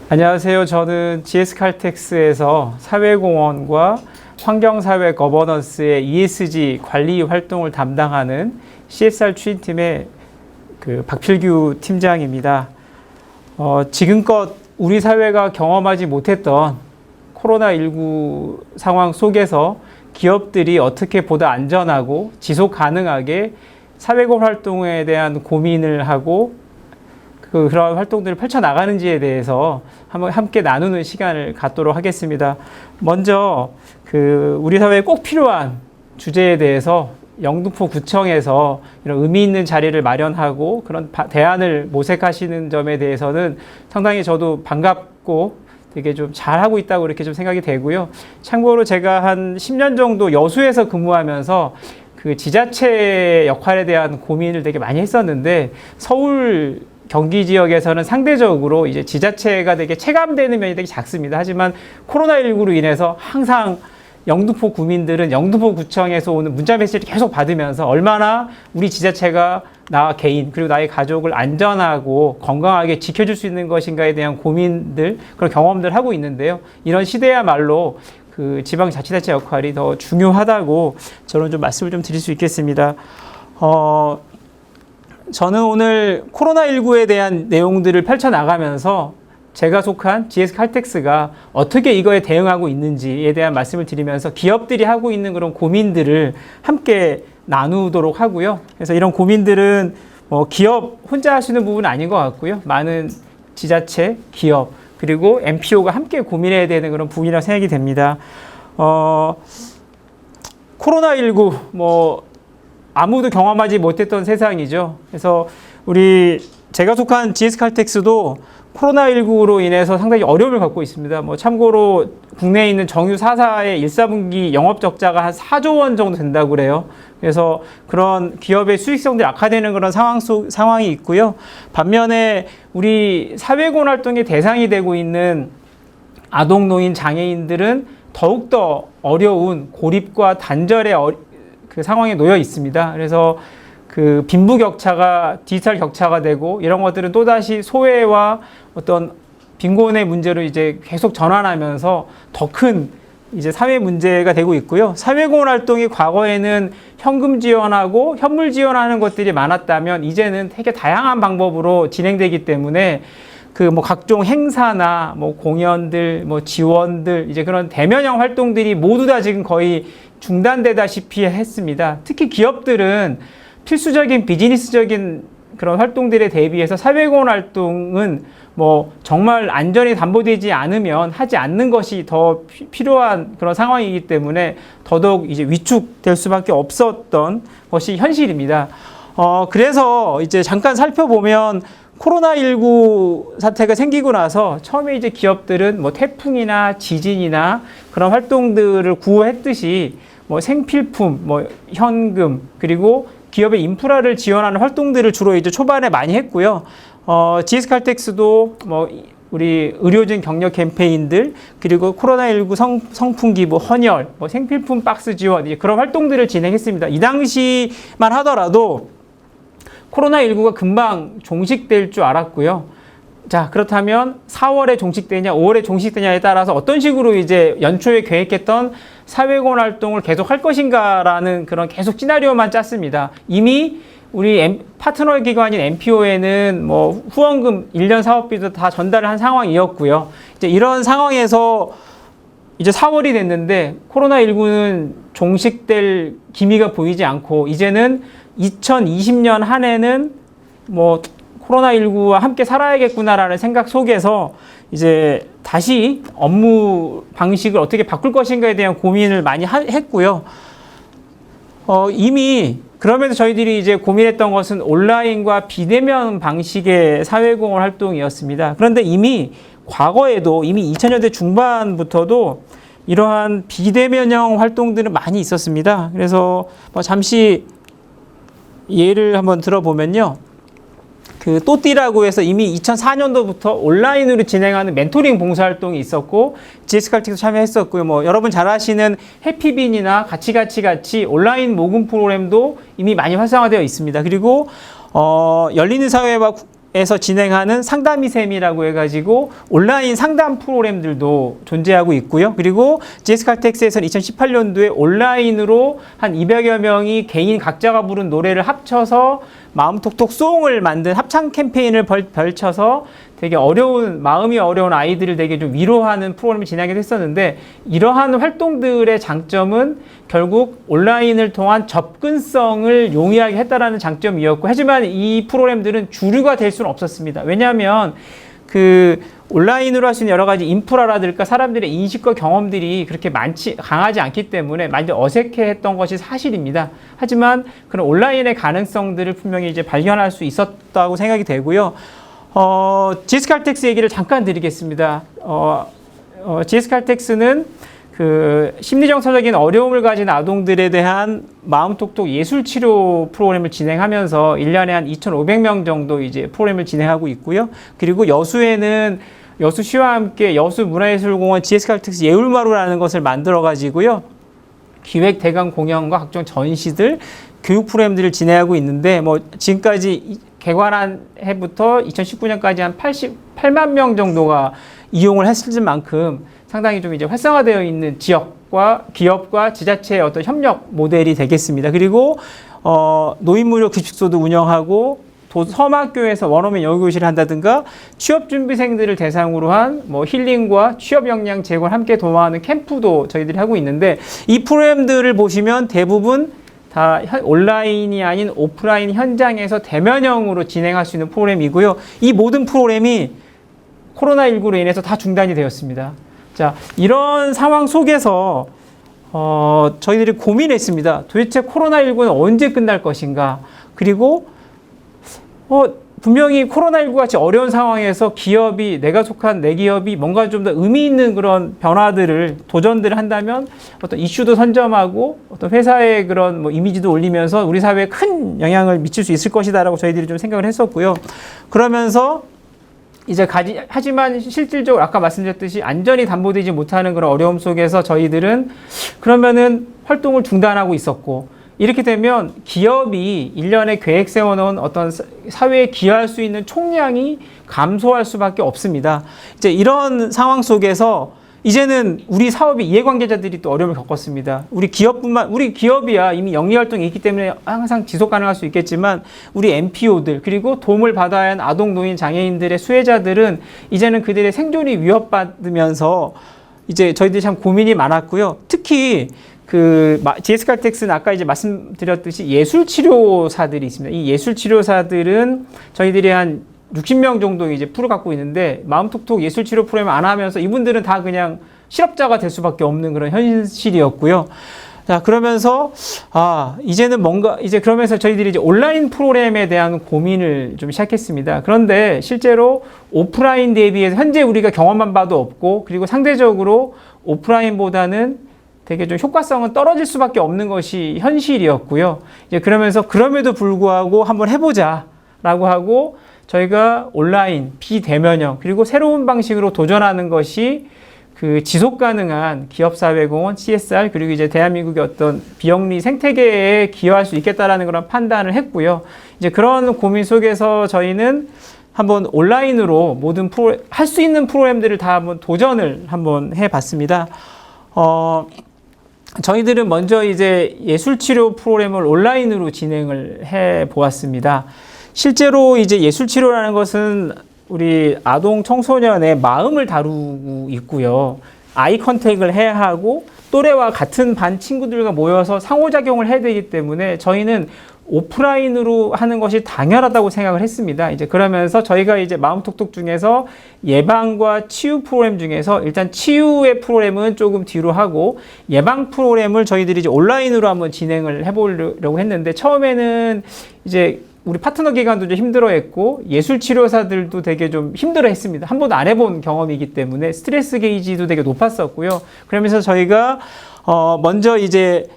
안녕하세요. 저는 GS칼텍스에서 사회공헌과 환경사회 거버넌스의 ESG 관리 활동을 담당하는 CSR 추진팀의 박필규 팀장입니다. 지금껏 우리 사회가 경험하지 못했던 코로나19 상황 속에서 기업들이 어떻게 보다 안전하고 지속 가능하게 사회공헌 활동에 대한 고민을 하고 그런 활동들을 펼쳐나가는지에 대해서 한번 함께 나누는 시간을 갖도록 하겠습니다. 먼저 우리 사회에 꼭 필요한 주제에 대해서 영등포 구청에서 이런 의미 있는 자리를 마련하고 그런 대안을 모색하시는 점에 대해서는 상당히 저도 반갑고 되게 좀 잘하고 있다고 이렇게 좀 생각이 되고요. 참고로 제가 한 10년 정도 여수에서 근무하면서 그 지자체 역할에 대한 고민을 되게 많이 했었는데 서울 경기 지역에서는 상대적으로 이제 지자체가 되게 체감되는 면이 되게 작습니다. 하지만 코로나19로 인해서 항상 영등포 구민들은 영등포 구청에서 오는 문자 메시지를 계속 받으면서 얼마나 우리 지자체가 나 개인 그리고 나의 가족을 안전하고 건강하게 지켜줄 수 있는 것인가에 대한 고민들, 그런 경험들 하고 있는데요. 이런 시대야말로 그 지방자치단체 역할이 더 중요하다고 저는 좀 말씀을 좀 드릴 수 있겠습니다. 저는 오늘 코로나19에 대한 내용들을 펼쳐나가면서 제가 속한 GS칼텍스가 어떻게 이거에 대응하고 있는지에 대한 말씀을 드리면서 기업들이 하고 있는 그런 고민들을 함께 나누도록 하고요. 그래서 이런 고민들은 기업 혼자 하시는 부분은 아닌 것 같고요. 많은 지자체, 기업, 그리고 NPO가 함께 고민해야 되는 그런 부분이라고 생각이 됩니다. 코로나19, 아무도 경험하지 못했던 세상이죠. 그래서 제가 속한 GS칼텍스도 코로나19로 인해서 상당히 어려움을 갖고 있습니다. 상고로 국내에 있는 정유 4사의 1, 4분기 영업 적자가 한 4조 원 정도 된다고 그래요. 그래서 그런 기업의 수익성들이 악화되는 그런 상황이 있고요. 반면에 우리 사회공헌 활동의 대상이 되고 있는 아동, 노인, 장애인들은 더욱더 어려운 고립과 단절의 그 상황에 놓여 있습니다. 그래서 그 빈부격차가 디지털 격차가 되고 이런 것들은 또다시 소외와 어떤 빈곤의 문제로 이제 계속 전환하면서 더 큰 이제 사회 문제가 되고 있고요. 사회공헌 활동이 과거에는 현금 지원하고 현물 지원하는 것들이 많았다면 이제는 되게 다양한 방법으로 진행되기 때문에 각종 행사나 공연들, 지원들, 이제 그런 대면형 활동들이 모두 다 지금 거의 중단되다시피 했습니다. 특히 기업들은 필수적인 비즈니스적인 그런 활동들에 대비해서 사회공헌 활동은 정말 안전이 담보되지 않으면 하지 않는 것이 더 필요한 그런 상황이기 때문에 더더욱 이제 위축될 수밖에 없었던 것이 현실입니다. 그래서 이제 잠깐 살펴보면 코로나19 사태가 생기고 나서 처음에 이제 기업들은 태풍이나 지진이나 그런 활동들을 구호했듯이 생필품, 현금, 그리고 기업의 인프라를 지원하는 활동들을 주로 이제 초반에 많이 했고요. GS칼텍스도 우리 의료진 격려 캠페인들, 그리고 코로나19 성품 기부, 헌혈, 생필품 박스 지원, 이제 그런 활동들을 진행했습니다. 이 당시만 하더라도 코로나19가 금방 종식될 줄 알았고요. 자, 그렇다면 4월에 종식되냐, 5월에 종식되냐에 따라서 어떤 식으로 이제 연초에 계획했던 사회공헌 활동을 계속 할 것인가라는 그런 계속 시나리오만 짰습니다. 이미 우리 파트너 기관인 NPO에는 후원금 1년 사업비도 다 전달을 한 상황이었고요. 이제 이런 상황에서 이제 4월이 됐는데 코로나19는 종식될 기미가 보이지 않고 이제는 2020년 한 해는 코로나19와 함께 살아야겠구나라는 생각 속에서 이제 다시 업무 방식을 어떻게 바꿀 것인가에 대한 고민을 많이 했고요. 이미 그러면서 저희들이 이제 고민했던 것은 온라인과 비대면 방식의 사회공헌 활동이었습니다. 그런데 이미 과거에도 이미 2000년대 중반부터도 이러한 비대면형 활동들은 많이 있었습니다. 그래서 잠시 예를 한번 들어보면요. 또띠라고 해서 이미 2004년도부터 온라인으로 진행하는 멘토링 봉사활동이 있었고 GS칼텍스도 참여했었고요. 여러분 잘 아시는 해피빈이나 같이 온라인 모금 프로그램도 이미 많이 활성화되어 있습니다. 그리고 열리는 사회와 에서 진행하는 상담이샘이라고 해가지고 온라인 상담 프로그램들도 존재하고 있고요. 그리고 GS칼텍스에서는 2018년도에 온라인으로 한 200여 명이 개인 각자가 부른 노래를 합쳐서 마음톡톡 송을 만든 합창 캠페인을 벌쳐서 되게 마음이 어려운 아이들을 되게 좀 위로하는 프로그램을 진행하기도 했었는데, 이러한 활동들의 장점은 결국 온라인을 통한 접근성을 용이하게 했다라는 장점이었고, 하지만 이 프로그램들은 주류가 될 수는 없었습니다. 왜냐하면 그 온라인으로 할 수 있는 여러 가지 인프라라든가 사람들의 인식과 경험들이 그렇게 강하지 않기 때문에 많이 어색해했던 것이 사실입니다. 하지만 그런 온라인의 가능성들을 분명히 이제 발견할 수 있었다고 생각이 되고요. GS칼텍스 얘기를 잠깐 드리겠습니다. GS칼텍스는 그 심리정서적인 어려움을 가진 아동들에 대한 마음톡톡 예술치료 프로그램을 진행하면서 1년에 한 2,500명 정도 이제 프로그램을 진행하고 있고요. 그리고 여수에는 여수시와 함께 여수문화예술공원 GS칼텍스 예울마루라는 것을 만들어 가지고요. 기획 대강 공연과 각종 전시들, 교육 프로그램들을 진행하고 있는데, 뭐 지금까지 개관한 해부터 2019년까지 한 88만 명 정도가 이용을 했을 만큼 상당히 좀 이제 활성화되어 있는 지역과 기업과 지자체의 어떤 협력 모델이 되겠습니다. 그리고 노인무료 급식소도 운영하고, 섬학교에서 원어민 영어교실을 한다든가, 취업준비생들을 대상으로 한 뭐 힐링과 취업 역량 제고를 함께 도모하는 캠프도 저희들이 하고 있는데, 이 프로그램들을 보시면 대부분 다 온라인이 아닌 오프라인 현장에서 대면형으로 진행할 수 있는 프로그램이고요. 이 모든 프로그램이 코로나19로 인해서 다 중단이 되었습니다. 자, 이런 상황 속에서 저희들이 고민했습니다. 도대체 코로나19는 언제 끝날 것인가? 그리고 분명히 코로나19 같이 어려운 상황에서 내가 속한 내 기업이 뭔가 좀 더 의미 있는 그런 도전들을 한다면 어떤 이슈도 선점하고 어떤 회사의 그런 뭐 이미지도 올리면서 우리 사회에 큰 영향을 미칠 수 있을 것이다라고 저희들이 좀 생각을 했었고요. 그러면서 하지만 실질적으로 아까 말씀드렸듯이 안전이 담보되지 못하는 그런 어려움 속에서 저희들은 그러면은 활동을 중단하고 있었고, 이렇게 되면 기업이 1년에 계획 세워놓은 어떤 사회에 기여할 수 있는 총량이 감소할 수밖에 없습니다. 이제 이런 상황 속에서 이제는 우리 사업의 이해관계자들이 또 어려움을 겪었습니다. 우리 기업이야 이미 영리 활동이 있기 때문에 항상 지속 가능할 수 있겠지만, 우리 NPO들, 그리고 도움을 받아야 하는 아동, 노인, 장애인들의 수혜자들은 이제는 그들의 생존이 위협받으면서 이제 저희들이 참 고민이 많았고요. 특히 GS칼텍스는 아까 이제 말씀드렸듯이 예술치료사들이 있습니다. 이 예술치료사들은 저희들이 한 60명 정도 이제 풀을 갖고 있는데, 마음톡톡 예술치료 프로그램 안 하면서 이분들은 다 그냥 실업자가 될 수밖에 없는 그런 현실이었고요. 자, 그러면서 그러면서 저희들이 이제 온라인 프로그램에 대한 고민을 좀 시작했습니다. 그런데 실제로 오프라인 대비해서 현재 우리가 경험한 바도 없고, 그리고 상대적으로 오프라인보다는 되게 좀 효과성은 떨어질 수밖에 없는 것이 현실이었고요. 이제 그럼에도 불구하고 한번 해보자라고 하고, 저희가 온라인, 비대면형, 그리고 새로운 방식으로 도전하는 것이 그 지속 가능한 기업사회공헌, CSR, 그리고 이제 대한민국의 어떤 비영리 생태계에 기여할 수 있겠다라는 그런 판단을 했고요. 이제 그런 고민 속에서 저희는 한번 온라인으로 할 수 있는 프로그램들을 다 한번 도전을 한번 해봤습니다. 저희들은 먼저 이제 예술치료 프로그램을 온라인으로 진행을 해 보았습니다. 실제로 이제 예술치료라는 것은 우리 아동 청소년의 마음을 다루고 있고요. 아이 컨택을 해야 하고, 또래와 같은 반 친구들과 모여서 상호작용을 해야 되기 때문에 저희는 오프라인으로 하는 것이 당연하다고 생각을 했습니다. 이제 그러면서 저희가 이제 마음톡톡 중에서 예방과 치유 프로그램 중에서 일단 치유의 프로그램은 조금 뒤로 하고, 예방 프로그램을 저희들이 이제 온라인으로 한번 진행을 해보려고 했는데, 처음에는 이제 우리 파트너 기관도 좀 힘들어했고, 예술치료사들도 되게 좀 힘들어했습니다. 한 번도 안 해본 경험이기 때문에 스트레스 게이지도 되게 높았었고요. 그러면서 저희가 먼저 이제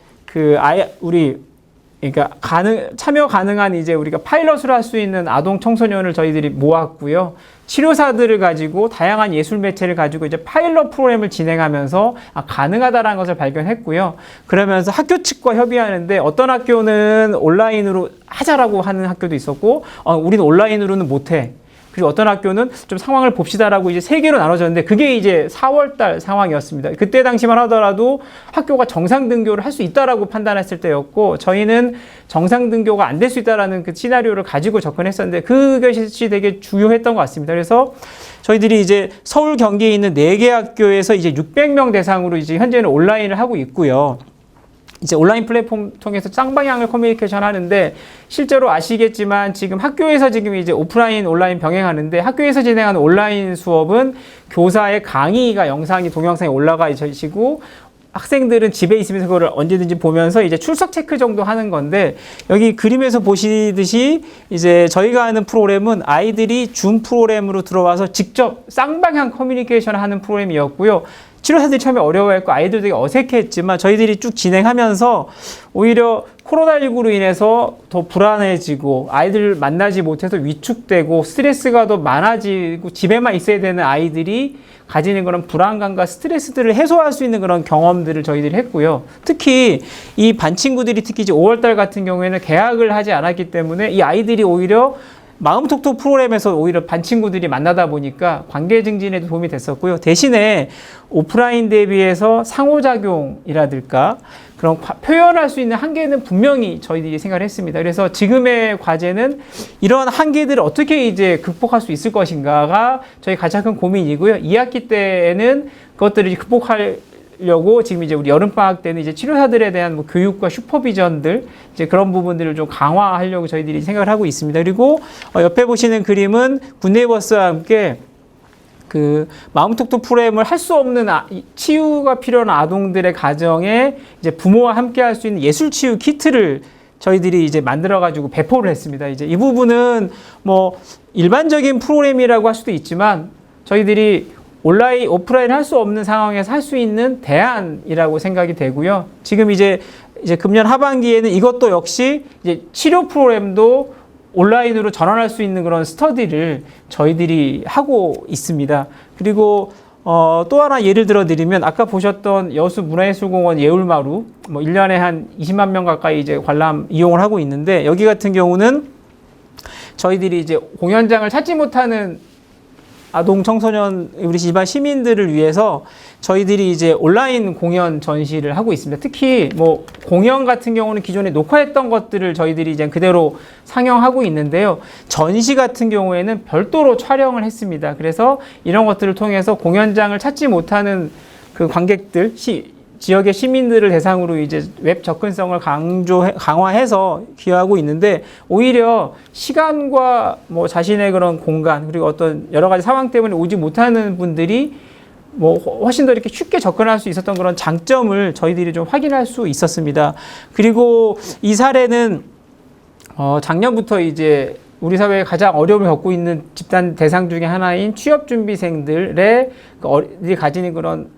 그러니까 참여 가능한 이제 우리가 파일럿을 할 수 있는 아동 청소년을 저희들이 모았고요. 치료사들을 가지고 다양한 예술 매체를 가지고 이제 파일럿 프로그램을 진행하면서 가능하다라는 것을 발견했고요. 그러면서 학교 측과 협의하는데, 어떤 학교는 온라인으로 하자라고 하는 학교도 있었고, 우리는 온라인으로는 못해. 그리고 어떤 학교는 좀 상황을 봅시다라고 이제 3개로 나눠졌는데 그게 이제 4월달 상황이었습니다. 그때 당시만 하더라도 학교가 정상 등교를 할 수 있다라고 판단했을 때였고 저희는 정상 등교가 안 될 수 있다라는 그 시나리오를 가지고 접근했었는데 그것이 되게 중요했던 것 같습니다. 그래서 저희들이 이제 서울 경기에 있는 4개 학교에서 이제 600명 대상으로 이제 현재는 온라인을 하고 있고요. 이제 온라인 플랫폼 통해서 쌍방향을 커뮤니케이션 하는데 실제로 아시겠지만 지금 학교에서 지금 이제 오프라인 온라인 병행하는데 학교에서 진행하는 온라인 수업은 교사의 강의가 영상이 동영상에 올라가 있으시고 학생들은 집에 있으면서 그거를 언제든지 보면서 이제 출석 체크 정도 하는 건데 여기 그림에서 보시듯이 이제 저희가 하는 프로그램은 아이들이 줌 프로그램으로 들어와서 직접 쌍방향 커뮤니케이션을 하는 프로그램이었고요. 치료사들이 처음에 어려워했고 아이들 되게 어색했지만 저희들이 쭉 진행하면서 오히려 코로나19로 인해서 더 불안해지고 아이들을 만나지 못해서 위축되고 스트레스가 더 많아지고 집에만 있어야 되는 아이들이 가지는 그런 불안감과 스트레스들을 해소할 수 있는 그런 경험들을 저희들이 했고요. 특히 이 반 친구들이 특히 이제 5월달 같은 경우에는 개학을 하지 않았기 때문에 이 아이들이 오히려 마음톡톡 프로그램에서 오히려 반 친구들이 만나다 보니까 관계 증진에도 도움이 됐었고요. 대신에 오프라인 대비해서 상호작용이라든가 그런 표현할 수 있는 한계는 분명히 저희들이 생각을 했습니다. 그래서 지금의 과제는 이런 한계들을 어떻게 이제 극복할 수 있을 것인가가 저희 가장 큰 고민이고요. 2학기 때에는 그것들을 극복하려고 지금 이제 우리 여름방학 때는 이제 치료사들에 대한 뭐 교육과 슈퍼비전들 이제 그런 부분들을 좀 강화하려고 저희들이 생각을 하고 있습니다. 그리고 옆에 보시는 그림은 굿네이버스와 함께 그 마음톡톡 프로그램을 할 수 없는 치유가 필요한 아동들의 가정에 이제 부모와 함께 할 수 있는 예술 치유 키트를 저희들이 이제 만들어가지고 배포를 했습니다. 이제 이 부분은 뭐 일반적인 프로그램이라고 할 수도 있지만 저희들이 온라인, 오프라인 할 수 없는 상황에서 할 수 있는 대안이라고 생각이 되고요. 지금 이제 금년 하반기에는 이것도 역시 이제 치료 프로그램도 온라인으로 전환할 수 있는 그런 스터디를 저희들이 하고 있습니다. 그리고 또 하나 예를 들어 드리면 아까 보셨던 여수 문화예술공원 예울마루 뭐 1년에 한 20만 명 가까이 이제 관람 이용을 하고 있는데 여기 같은 경우는 저희들이 이제 공연장을 찾지 못하는 아동 청소년 우리 일반 시민들을 위해서 저희들이 이제 온라인 공연 전시를 하고 있습니다. 특히 뭐 공연 같은 경우는 기존에 녹화했던 것들을 저희들이 이제 그대로 상영하고 있는데요. 전시 같은 경우에는 별도로 촬영을 했습니다. 그래서 이런 것들을 통해서 공연장을 찾지 못하는 그 관객들 지역의 시민들을 대상으로 이제 웹 접근성을 강화해서 기여하고 있는데 오히려 시간과 뭐 자신의 그런 공간 그리고 어떤 여러 가지 상황 때문에 오지 못하는 분들이 뭐 훨씬 더 이렇게 쉽게 접근할 수 있었던 그런 장점을 저희들이 좀 확인할 수 있었습니다. 그리고 이 사례는 작년부터 이제 우리 사회에 가장 어려움을 겪고 있는 집단 대상 중에 하나인 취업준비생들의 가지는 그런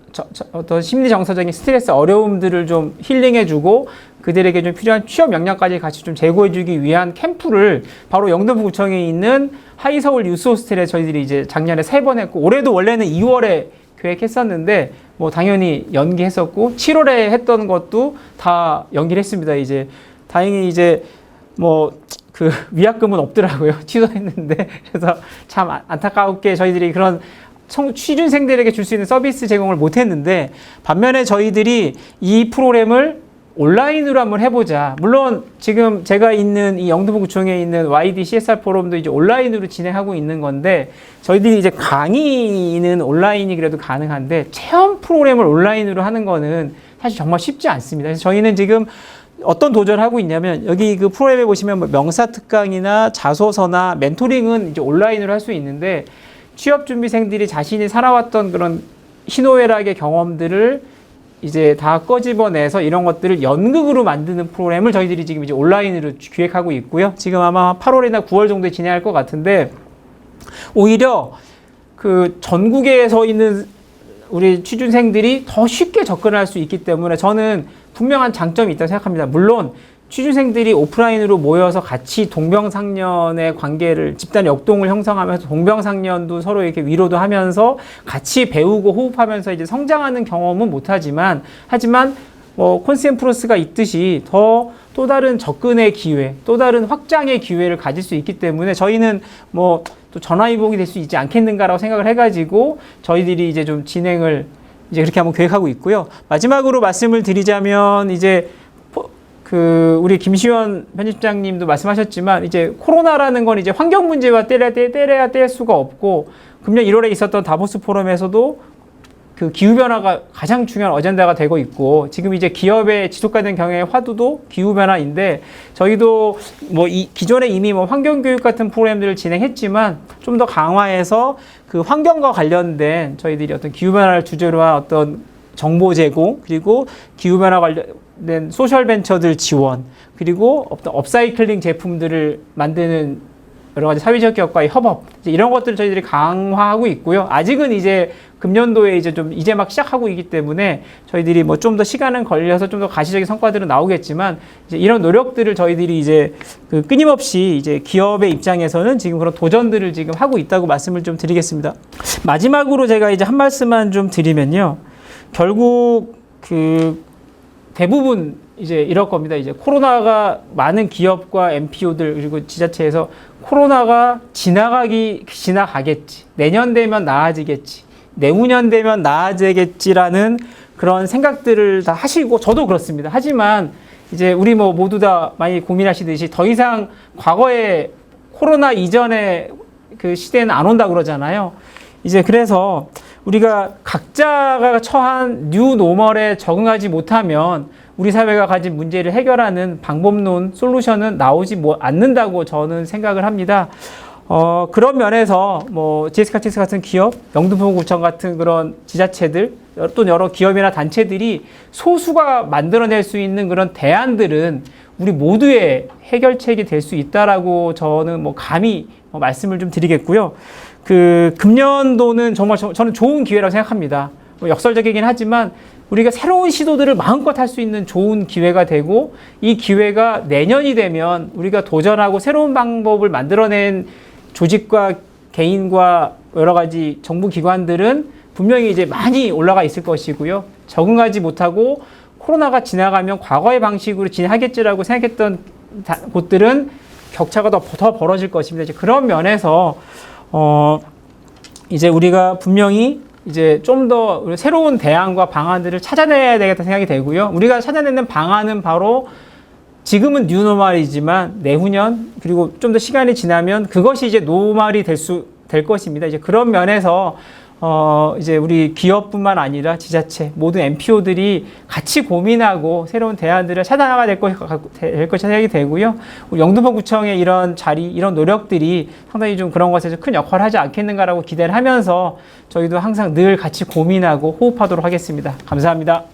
어떤 심리 정서적인 스트레스 어려움들을 좀 힐링해주고 그들에게 좀 필요한 취업 역량까지 같이 좀 제공해주기 위한 캠프를 바로 영등포구청에 있는 하이서울 유스호스텔에 저희들이 이제 작년에 3번 했고 올해도 원래는 2월에 계획했었는데 뭐 당연히 연기했었고 7월에 했던 것도 다 연기를 했습니다. 이제 다행히 이제 뭐 그 위약금은 없더라고요. 취소했는데 그래서 참 안타깝게 저희들이 그런 취준생들에게 줄 수 있는 서비스 제공을 못했는데 반면에 저희들이 이 프로그램을 온라인으로 한번 해보자. 물론 지금 제가 있는 이 영등포구청에 있는 YD CSR 포럼도 이제 온라인으로 진행하고 있는 건데 저희들이 이제 강의는 온라인이 그래도 가능한데 체험 프로그램을 온라인으로 하는 거는 사실 정말 쉽지 않습니다. 그래서 저희는 지금 어떤 도전을 하고 있냐면 여기 그 프로그램에 보시면 뭐 명사 특강이나 자소서나 멘토링은 이제 온라인으로 할 수 있는데 취업 준비생들이 자신이 살아왔던 그런 희노애락의 경험들을 이제 다 꺼집어내서 이런 것들을 연극으로 만드는 프로그램을 저희들이 지금 이제 온라인으로 기획하고 있고요. 지금 아마 8월이나 9월 정도에 진행할 것 같은데 오히려 그 전국에서 있는 우리 취준생들이 더 쉽게 접근할 수 있기 때문에 저는 분명한 장점이 있다고 생각합니다. 물론 취준생들이 오프라인으로 모여서 같이 동병상련의 관계를 집단 역동을 형성하면서 동병상련도 서로 이렇게 위로도 하면서 같이 배우고 호흡하면서 이제 성장하는 경험은 못하지만 하지만 뭐 콘센프로스가 있듯이 또 다른 접근의 기회, 또 다른 확장의 기회를 가질 수 있기 때문에 저희는 뭐 또 전화위복이 될 수 있지 않겠는가라고 생각을 해가지고 저희들이 이제 좀 진행을 이제 그렇게 한번 계획하고 있고요. 마지막으로 말씀을 드리자면 이제 우리 김시원 편집장님도 말씀하셨지만 이제 코로나라는 건 이제 환경 문제와 때려야 뗄 수가 없고 금년 1월에 있었던 다보스 포럼에서도 그 기후변화가 가장 중요한 어젠다가 되고 있고 지금 이제 기업의 지속가능 경영의 화두도 기후변화인데 저희도 뭐 기존에 이미 뭐 환경교육 같은 프로그램들을 진행했지만 좀 더 강화해서 그 환경과 관련된 저희들이 어떤 기후변화를 주제로 한 어떤 정보 제공 그리고 기후변화 관련된 소셜벤처들 지원 그리고 어떤 업사이클링 제품들을 만드는 여러 가지 사회적 기업과의 협업 이런 것들을 저희들이 강화하고 있고요. 아직은 이제 금년도에 이제 막 시작하고 있기 때문에 저희들이 뭐 좀 더 시간은 걸려서 좀 더 가시적인 성과들은 나오겠지만 이제 이런 노력들을 저희들이 이제 그 끊임없이 이제 기업의 입장에서는 지금 그런 도전들을 지금 하고 있다고 말씀을 좀 드리겠습니다. 마지막으로 제가 이제 한 말씀만 좀 드리면요. 결국 그 대부분 이제 이럴 겁니다. 이제 코로나가 많은 기업과 NPO들 그리고 지자체에서 코로나가 지나가겠지. 내년 되면 나아지겠지. 내후년 되면 나아지겠지라는 그런 생각들을 다 하시고 저도 그렇습니다. 하지만 이제 우리 뭐 모두 다 많이 고민하시듯이 더 이상 과거에 코로나 이전의 그 시대는 안 온다고 그러잖아요. 이제 그래서 우리가 각자가 처한 뉴 노멀에 적응하지 못하면 우리 사회가 가진 문제를 해결하는 방법론, 솔루션은 나오지 않는다고 저는 생각을 합니다. 그런 면에서 뭐 GS칼텍스 같은 기업, 영등포구청 같은 그런 지자체들, 또 여러 기업이나 단체들이 소수가 만들어낼 수 있는 그런 대안들은 우리 모두의 해결책이 될 수 있다라고 저는 뭐 감히 말씀을 좀 드리겠고요. 그 금년도는 정말 저는 좋은 기회라고 생각합니다. 뭐 역설적이긴 하지만 우리가 새로운 시도들을 마음껏 할 수 있는 좋은 기회가 되고 이 기회가 내년이 되면 우리가 도전하고 새로운 방법을 만들어낸 조직과 개인과 여러 가지 정부 기관들은 분명히 이제 많이 올라가 있을 것이고요. 적응하지 못하고 코로나가 지나가면 과거의 방식으로 진행하겠지라고 생각했던 곳들은 격차가 더 벌어질 것입니다. 이제 그런 면에서 이제 우리가 분명히 이제 좀 더 새로운 대안과 방안들을 찾아내야 되겠다 생각이 되고요. 우리가 찾아내는 방안은 바로 지금은 뉴노멀이지만 내후년 그리고 좀 더 시간이 지나면 그것이 이제 노멀이 될 것입니다. 이제 그런 면에서 이제 우리 기업뿐만 아니라 지자체 모든 NPO들이 같이 고민하고 새로운 대안들을 찾아나가야 될 것이 생각이 되고요. 우리 영등포구청의 이런 이런 노력들이 상당히 좀 그런 것에서 큰 역할을 하지 않겠는가라고 기대를 하면서 저희도 항상 늘 같이 고민하고 호흡하도록 하겠습니다. 감사합니다.